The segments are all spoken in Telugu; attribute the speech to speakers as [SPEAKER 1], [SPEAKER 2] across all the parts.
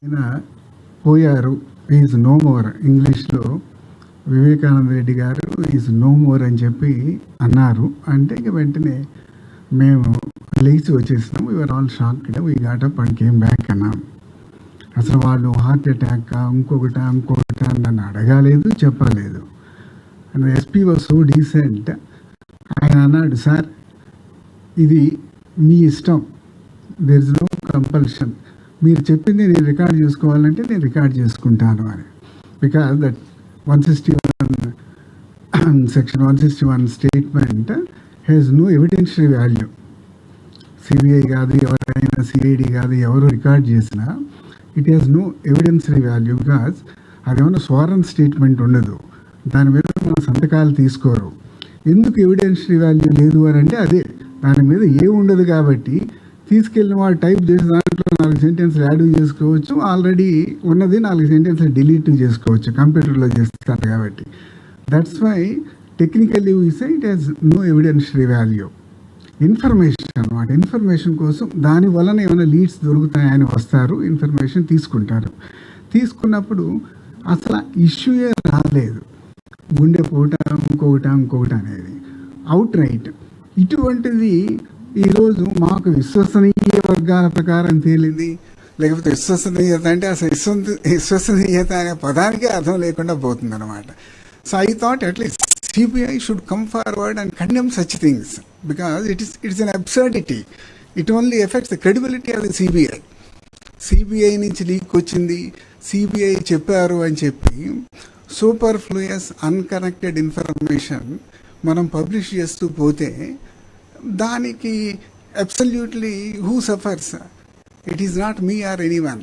[SPEAKER 1] ఆయన పోయారు, ఈజ్ నో మోర్. ఇంగ్లీష్లో వివేకానంద రెడ్డి గారు ఈజ్ నో మోర్ అని చెప్పి అన్నారు. అంటే ఇక వెంటనే మేము లేచి వచ్చేసినాం. We are all shocked, we got up and came back అన్నాం. అసలు వాళ్ళు హార్ట్ అటాక్ ఇంకొకట అని నన్ను అడగలేదు, చెప్పలేదు. And SP was so decent. ఆయన అన్నాడు, సార్ ఇది మీ ఇష్టం, దేర్ ఇస్ నో కంపల్షన్. మీరు చెప్పింది నేను రికార్డ్ చేసుకోవాలంటే నేను రికార్డ్ చేసుకుంటాను అని. Because that 161 section 161 statement has no evidentiary value. CBI కాదు, ఎవరైనా సిఐడి కాదు, ఎవరు రికార్డ్ చేసినా it has no evidentiary value. Because అదేమన్నా స్వారన్ స్టేట్మెంట్ ఉండదు, దాని మీద మన సంతకాలు తీసుకోరు. ఎందుకు ఎవిడెన్షియరీ వాల్యూ లేదు అని అంటే అదే, దాని మీద ఉండదు కాబట్టి తీసుకెళ్ళిన వాళ్ళు టైప్ చేసి దాంట్లో 4 సెంటెన్స్లు యాడ్ చేసుకోవచ్చు, ఆల్రెడీ ఉన్నది 4 సెంటెన్స్లు డిలీట్ చేసుకోవచ్చు, కంప్యూటర్లో చేస్తారు కాబట్టి. That's why technically we say it has no evidentiary value. Information అనమాట, ఇన్ఫర్మేషన్ కోసం దాని వలన ఏమైనా లీడ్స్ దొరుకుతాయని వస్తారు, ఇన్ఫర్మేషన్ తీసుకుంటారు. తీసుకున్నప్పుడు అసలు ఇష్యూయే రాలేదు, గుండెపోట ఇంకొకటి అనేది అవుట్ రైట్. ఇటువంటిది ఈరోజు మాకు విశ్వసనీయ వర్గాల ప్రకారం తేలింది. లేకపోతే విశ్వసనీయత అంటే అసలు విశ్వసనీయత అనే పదానికే అర్థం లేకుండా పోతుంది అనమాట. So I thought at least CBI should come forward and condemn such things, because it's an absurdity. It only affects the credibility of the CBI. CBI నుంచి లీక్ వచ్చింది, CBI చెప్పారు అని చెప్పి సూపర్ఫ్లూయస్ అన్కనెక్టెడ్ ఇన్ఫర్మేషన్ మనం పబ్లిష్ చేస్తూ పోతే దానికి absolutely who suffers? It is not me or anyone.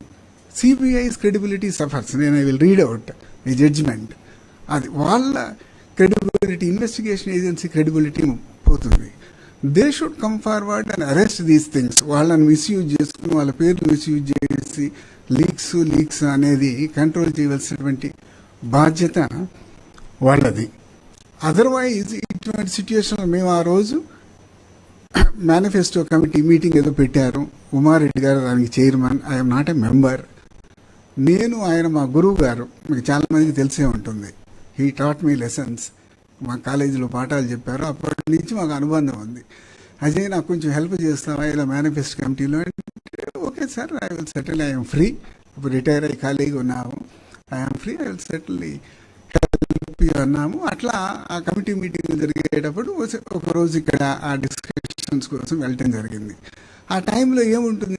[SPEAKER 1] CBI's credibility suffers. నేను I will read out a judgment. అది వాళ్ళ క్రెడిబిలిటీ, ఇన్వెస్టిగేషన్ ఏజెన్సీ క్రెడిబిలిటీ పోతుంది. They should come forward and arrest these things. వాళ్ళని మిస్యూజ్ చేసుకుని, వాళ్ళ పేర్లు మిస్యూజ్ చేసి లీక్స్ అనేది కంట్రోల్ చేయవలసినటువంటి బాధ్యత వాళ్ళది. అదర్వైజ్ ఇటువంటి సిచ్యువేషన్లో మేము ఆ రోజు మేనిఫెస్టో కమిటీ మీటింగ్ ఏదో పెట్టారు, ఉమారెడ్డి గారు దానికి chairman, I'm not a member. నేను ఆయన మా గురువు గారు, మీకు చాలామందికి తెలిసే ఉంటుంది. He taught me lessons. మా కాలేజీలో పాఠాలు చెప్పారు, అప్పటి నుంచి మాకు అనుబంధం ఉంది. అజయ్ నాకు కొంచెం హెల్ప్ చేస్తావా ఇలా మేనిఫెస్టో కమిటీలో అంటే, okay sir, I will settle, I'm free. ఇప్పుడు రిటైర్ అయ్యి ఖాళీగా ఉన్నాము, I'm free, I will settle help అన్నాము. అట్లా ఆ కమిటీ మీటింగ్ జరిగేటప్పుడు ఒకరోజు ఇక్కడ ఆ డిస్కషన్స్ కోసం వెళ్ళటం జరిగింది. ఆ టైంలో ఏముంటుంది,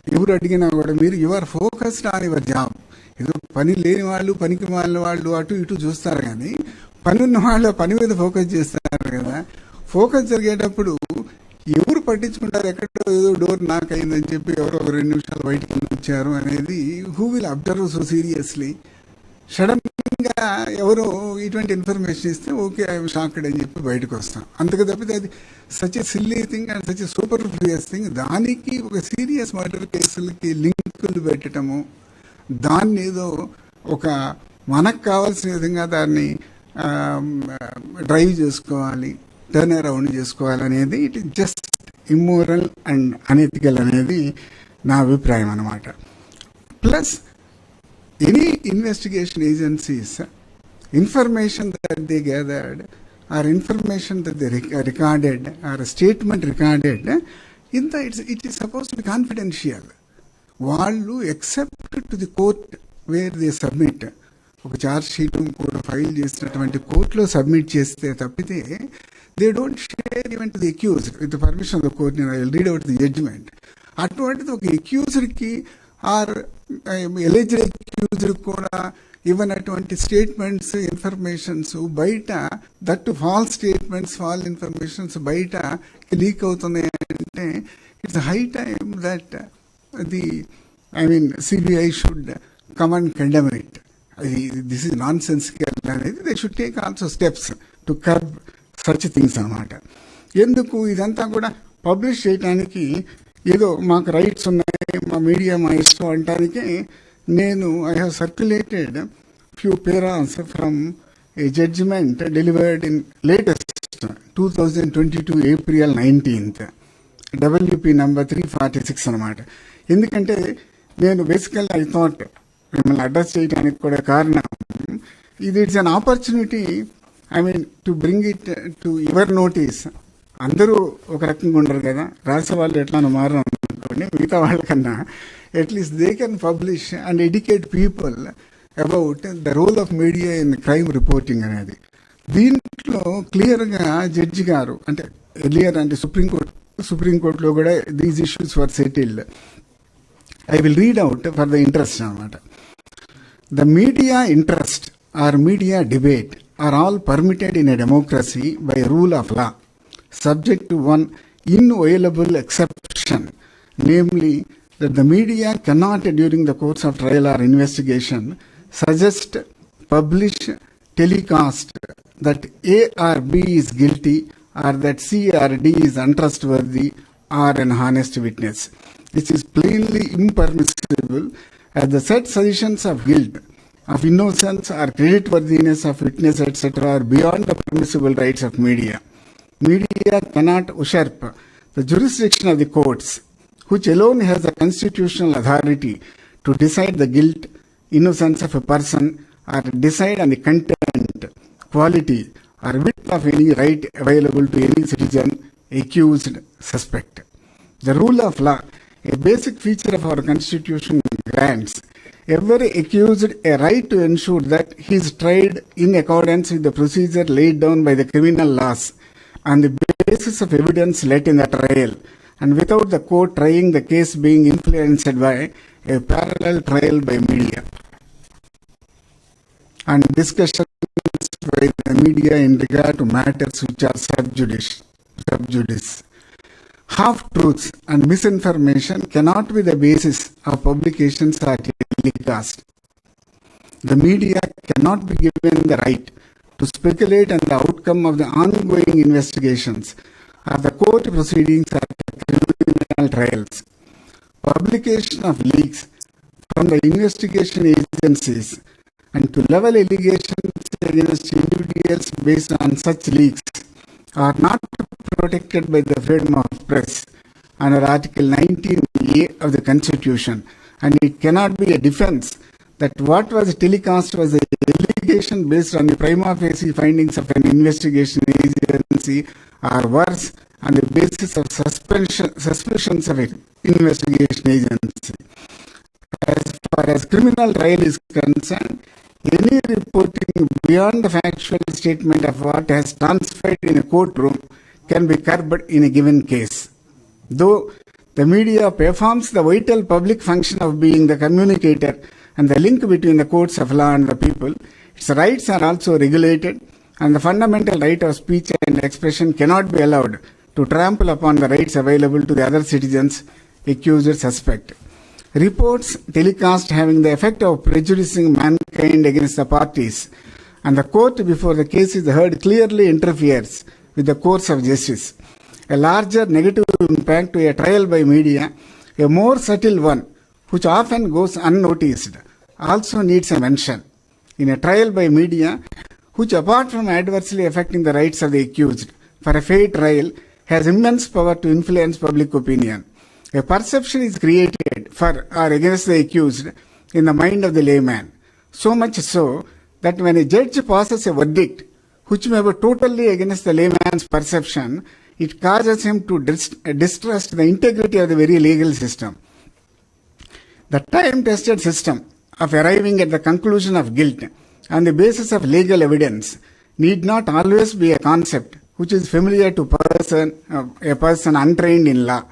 [SPEAKER 1] ఎవరు అడిగినా కూడా మీరు your focused on your job. ఏదో పని లేని వాళ్ళు, పనికి మాలిన వాళ్ళు అటు ఇటు చూస్తారు, కానీ పని ఉన్న వాళ్ళు పని మీద ఫోకస్ చేస్తారు కదా. ఫోకస్ జరిగేటప్పుడు ఎవరు పట్టించుకుంటారు, ఎక్కడో ఏదో డోర్ నాక్ అయిందని చెప్పి ఎవరో 2 నిమిషాలు బయటికి వచ్చారు అనేది who will observe so seriously? సడన్గా ఎవరో ఇటువంటి ఇన్ఫర్మేషన్ ఇస్తే ఓకే ఐఎమ్ షాక్డ్ అని చెప్పి బయటకు వస్తాం. అంతకు తప్పితే అది such a silly thing and such a superfluous thing. దానికి ఒక సీరియస్ మర్డర్ కేసులకి లింకులు పెట్టడము, దాన్ని ఏదో ఒక మనకు కావాల్సిన విధంగా దాన్ని డ్రైవ్ చేసుకోవాలి, టర్న్ అరౌండ్ చేసుకోవాలి అనేది it is just immoral and unethical అనేది నా అభిప్రాయం అన్నమాట. Plus any investigation agencies information that they gathered or information that they recorded or statement recorded it is suppose to be confidential. వాళ్ళు except to the court where they submit, ఒక ఛార్జ్ షీట్ కూడా ఫైల్ చేసినటువంటి కోర్టులో సబ్మిట్ చేస్తే తప్పితే they don't share even to the accused with permission of the court. నేను I will read out the judgment. అటువంటిది ఒక అక్యూజ్డ్కి ఆర్ ఎలిజిడ్ అక్యూజ్డ్ కూడా ఇవ్వనటువంటి స్టేట్మెంట్స్, ఇన్ఫర్మేషన్స్ బయట, that false statements, false informations బయట లీక్ అవుతున్నాయి అంటే it's high time that CBI should come and condemn it. This is nonsensical అనేది. They should take also steps to curb such things అన్నమాట. ఎందుకు ఇదంతా కూడా పబ్లిష్ చేయడానికి ఏదో మాకు రైట్స్ ఉన్నాయి, మా మీడియా మా ఇష్టం అనటానికి నేను I have circulated few paras from a judgment delivered in latest 2022 April 19th WP number 346 అనమాట. ఎందుకంటే నేను బేసికల్ ఐ థాట్ మిమ్మల్ని అడ్రస్ చేయడానికి కూడా కారణం, ఇది it's an opportunity, I mean to bring it to your notice. అందరూ ఒక రకంగా ఉండరు కదా, రాసే వాళ్ళు ఎట్లా మారడం అనుకోండి, మిగతా వాళ్ళకన్నా at least they can publish and educate people about the role of media in crime reporting అనేది. దీంట్లో క్లియర్గా జడ్జి గారు, అంటే ఎర్లియర్ అంటే సుప్రీంకోర్టులో కూడా these issues were settled. I will read out for the interest అనమాట. The media interest or media debate are all permitted in a democracy by rule of law, subject to one inviolable exception, namely that the media cannot, during the course of trial or investigation, suggest, publish, telecast that A or B is guilty or that C or D is untrustworthy or an honest witness. This is plainly impermissible, as the said suggestions of guilt, of innocence or creditworthiness of witness, etc. are beyond the permissible rights of media. Media cannot usurp the jurisdiction of the courts, which alone has the constitutional authority to decide the guilt, innocence of a person, or decide on the content, quality, or width of any right available to any citizen, accused, suspect. The rule of law, a basic feature of our constitution, grants every accused a right to ensure that he is tried in accordance with the procedure laid down by the criminal laws on the basis of evidence let in the trial, and without the court trying the case being influenced by a parallel trial by media and discussions by the media in regard to matters which are sub judice. Half-truths and misinformation cannot be the basis of publications or telecast. The media cannot be given the right to speculate on the outcome of the ongoing investigations or the court proceedings or criminal trials. Publication of leaks from the investigation agencies and to level allegations against individuals based on such leaks are not protected by the freedom of press under Article 19A of the Constitution, and it cannot be a defense that what was telecast was an allegation based on the prima facie findings of an investigation agency, or worse, on the basis of suspicions of an investigation agency. As far as criminal trial is concerned, any reporting beyond the factual statement of what has transpired in a courtroom can be curbed in a given case. Though the media performs the vital public function of being the communicator and the link between the courts of law and the people, its rights are also regulated, and the fundamental right of speech and expression cannot be allowed to trample upon the rights available to the other citizens, accused or suspect. Reports telecast having the effect of prejudicing mankind against the parties and the court before the case is heard clearly interferes with the course of justice. A larger negative impact to a trial by media, a more subtle one, which often goes unnoticed, also needs a mention. In a trial by media, which apart from adversely affecting the rights of the accused for a fair trial, has immense power to influence public opinion. A perception is created for or against the accused in the mind of the layman, so much so that when a judge passes a verdict which may be totally against the layman's perception, it causes him to distrust the integrity of the very legal system. The time-tested system of arriving at the conclusion of guilt on the basis of legal evidence need not always be a concept which is familiar to a person untrained in law.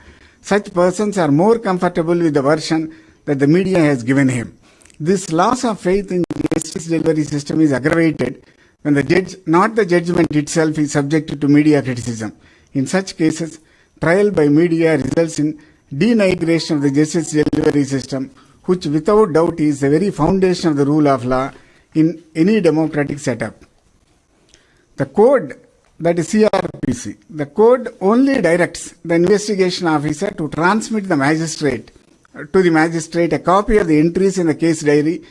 [SPEAKER 1] Such persons are more comfortable with the version that the media has given him. This loss of faith in the justice delivery system is aggravated when the judge, not the judgment itself, is subjected to media criticism. In such cases, trial by media results in denigration of the justice delivery system, which without doubt is the very foundation of the rule of law in any democratic setup. The code, that is CRPC, the code only directs the investigation officer to transmit to the magistrate a copy of the entries in the case diary,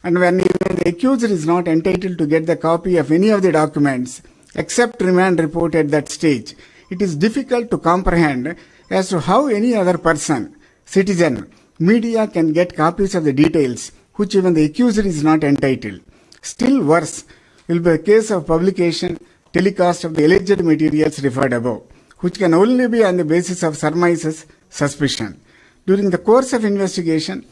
[SPEAKER 1] and when even the accused is not entitled to get the copy of any of the documents except remand report at that stage, it is difficult to comprehend as to how any other person, citizen,
[SPEAKER 2] media can get copies of the details which even the accused is not entitled. Still worse will be a case of publication, telecast of the alleged materials referred above, which can only be on the basis of surmises, suspicion. During the course of investigation,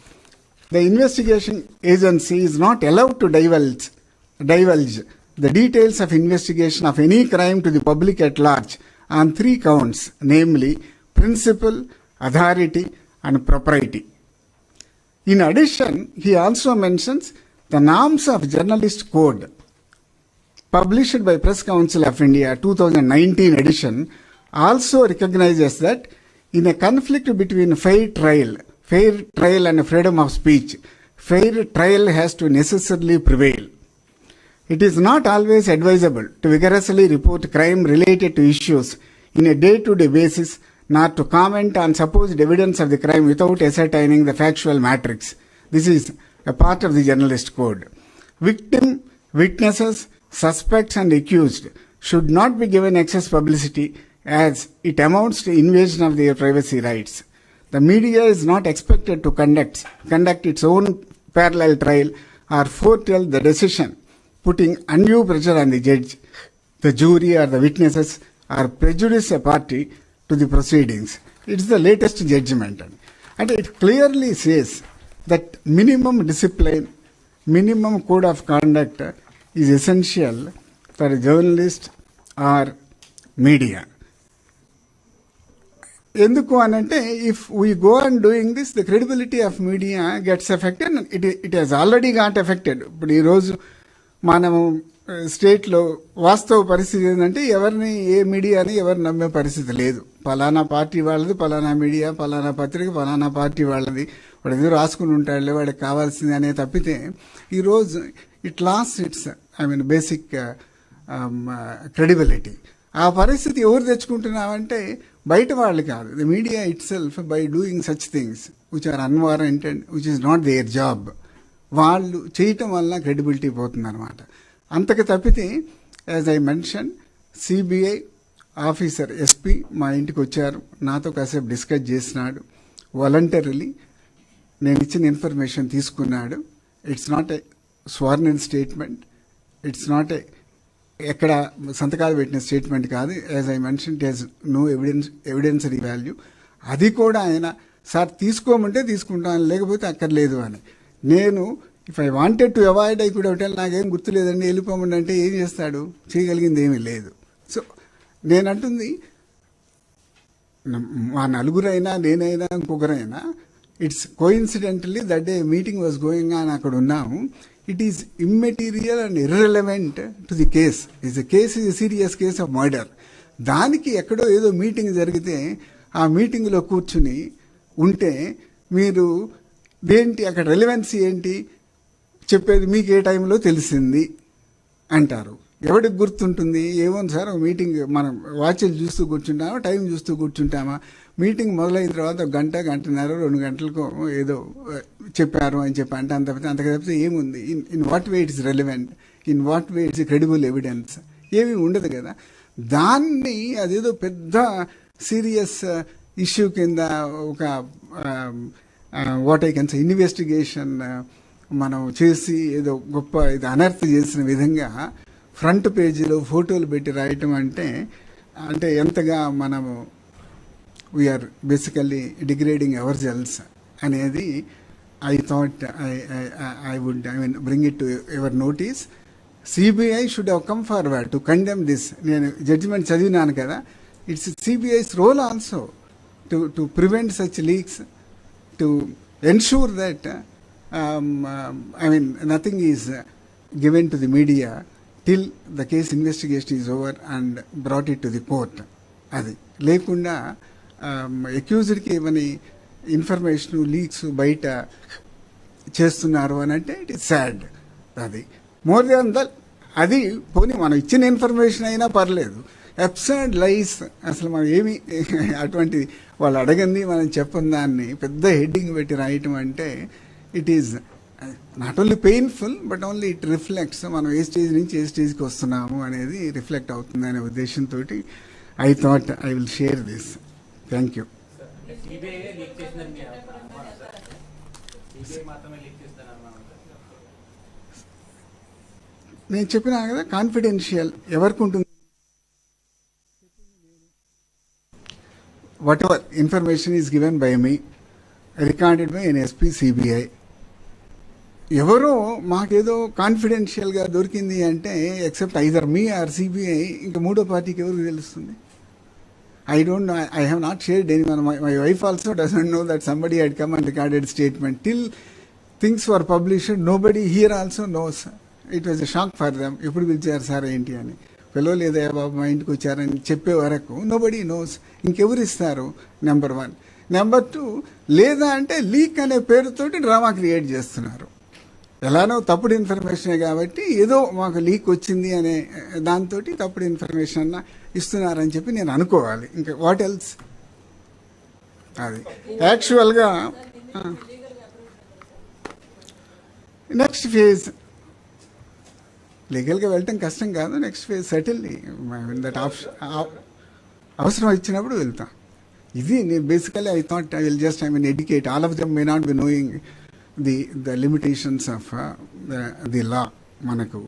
[SPEAKER 2] the investigation agency is not allowed to divulge the details of investigation of any crime to the public at large on 3 counts, namely principle, authority, and propriety. In addition, he also mentions the norms of Journalist Code, published by Press Council of India 2019 edition, also recognizes that in a conflict between fair trial and freedom of speech, fair trial has to necessarily prevail. It is not always advisable to vigorously report crime related to issues in a day-to-day basis, nor to comment on supposed evidence of the crime without ascertaining the factual matrix. This is a part of the Journalist Code. Victim, witnesses, suspects and accused should not be given excess publicity as it amounts to invasion of their privacy rights. The media is not expected to conduct its own parallel trial or foretell the decision, putting undue pressure on the judge, the jury or the witnesses, or prejudice a party to the proceedings. It's the latest judgment. And it clearly says that minimum discipline, minimum code of conduct is essential for a journalist or media. ఎందుకు అనంటే if we go on doing this, the credibility of media gets affected and it has already got affected. ఇప్పుడు ఈరోజు మనము స్టేట్లో వాస్తవ పరిస్థితి ఏంటంటే ఎవరిని ఏ మీడియాని ఎవరు నమ్మే పరిస్థితి లేదు. పలానా పార్టీ వాళ్ళది, పలానా మీడియా, పలానా పత్రిక, పలానా పార్టీ వాళ్ళది, వాడు ఏదో రాసుకుని ఉంటాడులే, వాడికి కావాల్సింది అనే తప్పితే ఈరోజు it lost its basic credibility. ఆ పరిస్థితి ఎవరు తెచ్చుకుంటున్నామంటే బయట వాళ్ళు కాదు, the media itself, by doing such things which are unwarranted, which is not their job, వాళ్ళు చేయటం వల్ల క్రెడిబిలిటీ పోతుందన్నమాట. అంతకు తప్పితే as I mention, CBI officer SP మా ఇంటికి వచ్చారు, నాతో కాసేపు డిస్కస్ చేసినాడు, వాలంటరీలీ నేను ఇచ్చిన ఇన్ఫర్మేషన్ తీసుకున్నాడు. It's not a sworn statement, it's not a ఎక్కడ సంతకాలు పెట్టిన స్టేట్మెంట్ కాదు. As I mention, it has no evidentiary value. అది కూడా ఆయన సార్ తీసుకోమంటే తీసుకుంటాను, లేకపోతే అక్కర్లేదు అని. నేను if I wanted to avoid I could hotel, నాకేం గుర్తులేదండి వెళ్ళిపోమండి అంటే ఏం చేస్తాడు, చేయగలిగింది ఏమీ లేదు. సో నేనంటుంది మా నలుగురైనా నేనైనా ఇంకొకరైనా, it's coincidentally that day meeting was going on, అక్కడ ఉన్నాము. It is immaterial and irrelevant to the case. The case is a serious case of murder. దానికి ఎక్కడో ఏదో మీటింగ్ జరిగితే ఆ మీటింగ్లో కూర్చుని ఉంటే మీరు దేంటి అక్కడ రెలవెన్సీ ఏంటి చెప్పేది, మీకు ఏ టైంలో తెలిసింది అంటారు. ఎవరికి గుర్తుంటుంది? ఏమో సార్ మీటింగ్ మనం వాచ్లు చూస్తూ కూర్చుంటామా, టైం చూస్తూ కూర్చుంటామా, మీటింగ్ మొదలైన తర్వాత గంట, గంటన్నర, 2 గంటలకు ఏదో చెప్పారు అని చెప్పి అంటే అంతకు తప్పితే ఏముంది? In what way it's relevant, in what way it's credible evidence ఏమీ ఉండదు కదా. దాన్ని అదేదో పెద్ద సీరియస్ ఇష్యూ కింద ఒక what I can say investigation మనం చేసి ఏదో గొప్ప ఇది అనర్థ చేసిన విధంగా ఫ్రంట్ పేజీలో ఫోటోలు పెట్టి రాయటం అంటే ఎంతగా మనము we are basically degrading our cells అనేది I thought I would bring it to your notice. CBI should have come forward to condemn this. నేను జడ్జిమెంట్ చదివినాను కదా, it's CBI's role also to prevent such leaks, to ensure that nothing is given to the media till the case investigation is over and brought it to the court. అది లేకుండా అక్యూజ్డ్కి ఏమని ఇన్ఫర్మేషన్ లీక్స్ బయట చేస్తున్నారు అని అంటే ఇట్ ఈస్ సాడ్. అది మోర్ దాన్ దట్, అది పోనీ మనం ఇచ్చిన ఇన్ఫర్మేషన్ అయినా పర్లేదు, అబ్సర్డ్ లైస్ అసలు మనం ఏమి అటువంటి వాళ్ళు అడగంది మనం చెప్పని దాన్ని పెద్ద హెడ్డింగ్ పెట్టి రాయటం అంటే it is not only painful but only it reflects మనం ఏ స్టేజ్ నుంచి ఏ స్టేజ్కి వస్తున్నాము అనేది రిఫ్లెక్ట్ అవుతుంది అనే ఉద్దేశంతో I thought I will share this. Thank you. నేను చెప్పినా కదా కాన్ఫిడెన్షియల్ ఎవరికి ఉంటుంది, whatever information is given by me recorded by an SP CBI. ఎవరో మాకేదో కాన్ఫిడెన్షియల్గా దొరికింది అంటే except either me or CBI, ఇంకా మూడో పార్టీకి ఎవరికి తెలుస్తుంది? I don't know. I have not shared anyone. My wife also doesn't know that somebody had come and recorded statement. Till things were published, nobody here also knows. It was a shock for them. ఎప్పుడు పిలిచారు సార్ ఏంటి అని, పిలవ లేదా బాబు మా ఇంటికి వచ్చారని చెప్పే వరకు నోబడీ నోస్. ఇంకెవరు ఇస్తారు? నెంబర్ 1. నెంబర్ 2, లేదా అంటే లీక్ అనే పేరుతోటి డ్రామా క్రియేట్ చేస్తున్నారు. ఎలానో తప్పుడు ఇన్ఫర్మేషనే కాబట్టి ఏదో మాకు లీక్ వచ్చింది అనే దాంతో తప్పుడు ఇన్ఫర్మేషన్ అన్న ఇస్తున్నారని చెప్పి నేను అనుకోవాలి. ఇంకా వాట్ ఎల్స్? అది యాక్చువల్గా నెక్స్ట్ ఫేజ్ లీగల్గా వెళ్ళటం కష్టం కాదు. నెక్స్ట్ ఫేజ్ సెటిల్ దట్ అవసరం ఇచ్చినప్పుడు వెళ్తాం. ఇది నేను basically I thought I will just educate all of them may not be knowing the limitations of the law. మనకు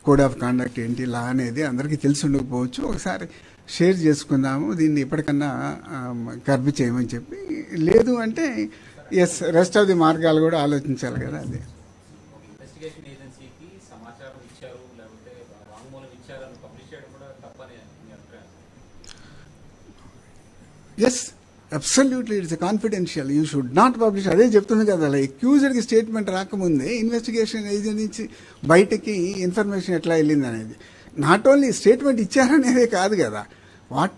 [SPEAKER 2] కోడ్ ఆఫ్ కాండక్ట్ ఏంటి, లా అనేది అందరికీ తెలిసి ఉండకపోవచ్చు. ఒకసారి షేర్ చేసుకుందాము, దీన్ని ఎప్పటికన్నా కర్బ్ చేయమని చెప్పి. లేదు అంటే ఎస్, రెస్ట్ ఆఫ్ ది మార్గాలు కూడా ఆలోచించాలి కదా. అదే yes, absolutely it's confidential, you should not publish. అదే చెప్తుంది కదా, అలా అక్యూజ్డ్కి స్టేట్మెంట్ రాకముందే ఇన్వెస్టిగేషన్ ఏజెంట్ నుంచి బయటకి ఇన్ఫర్మేషన్ ఎట్లా వెళ్ళింది అనేది, నాట్ ఓన్లీ స్టేట్మెంట్ ఇచ్చారనేదే కాదు కదా, what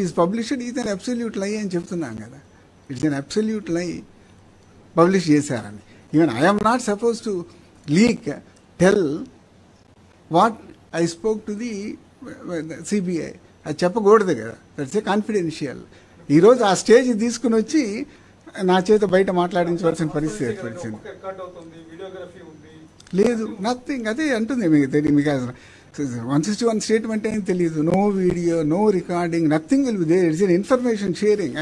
[SPEAKER 2] is published is an absolute లై అని చెప్తున్నాం కదా. ఇట్స్ అన్ అబ్సల్యూట్ లై పబ్లిష్ చేశారని. Even I'm not suppose to leak tell what I spoke to the CBI, అది చెప్పకూడదు కదా. That's a confidential. ఈరోజు ఆ స్టేజ్ తీసుకుని వచ్చి నా చేత బయట మాట్లాడించవలసిన పరిస్థితి ఏర్పడింది. లేదు, నథింగ్. అదే అంటుంది మీకు తెలియదు. మీకు 161 స్టేట్మెంట్ అని తెలియదు. No video, no recording, nothing will be there. It's an information sharing.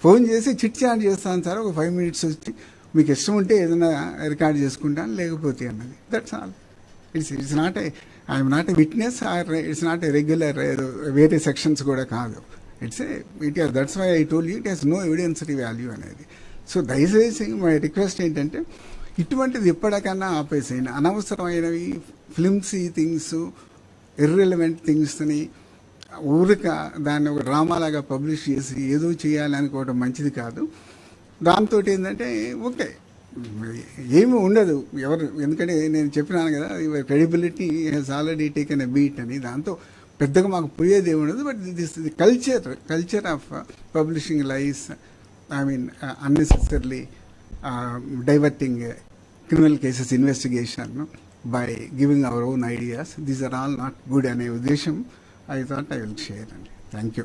[SPEAKER 2] Phone చేసి చిట్ చాట్ చేస్తాను సార్, ఒక 5 minutes వచ్చి మీకు ఇష్టం ఉంటే ఏదైనా రికార్డ్ చేసుకుంటాను, లేకపోతే అన్నది. That's all. It's not I'm not a witness or it's not a regular వేరే సెక్షన్స్ కూడా కాదు. That's why I told you it has no evidentiary value అనేది. సో దయచేసి మై రిక్వెస్ట్ ఏంటంటే ఇటువంటిది ఎప్పటికన్నా ఆపేసేయండి. అనవసరమైనవి ఫిల్మ్సీ థింగ్స్, ఇర్రెలవెంట్ థింగ్స్ని ఊరిక దాన్ని ఒక డ్రామాలాగా పబ్లిష్ చేసి ఏదో చేయాలి అనుకోవడం మంచిది కాదు. దాంతో ఏంటంటే ఓకే ఏమి ఉండదు ఎవరు, ఎందుకంటే నేను చెప్పినాను కదా, your credibility has already taken a beat అని. దాంతో పెద్దగా మాకు పోయేది ఉండదు. But this the culture of publishing lies, I mean unnecessarily diverting criminal cases investigation by giving our own ideas, these are all not good అనే ఉద్దేశం I thought I will share అండి. Thank you.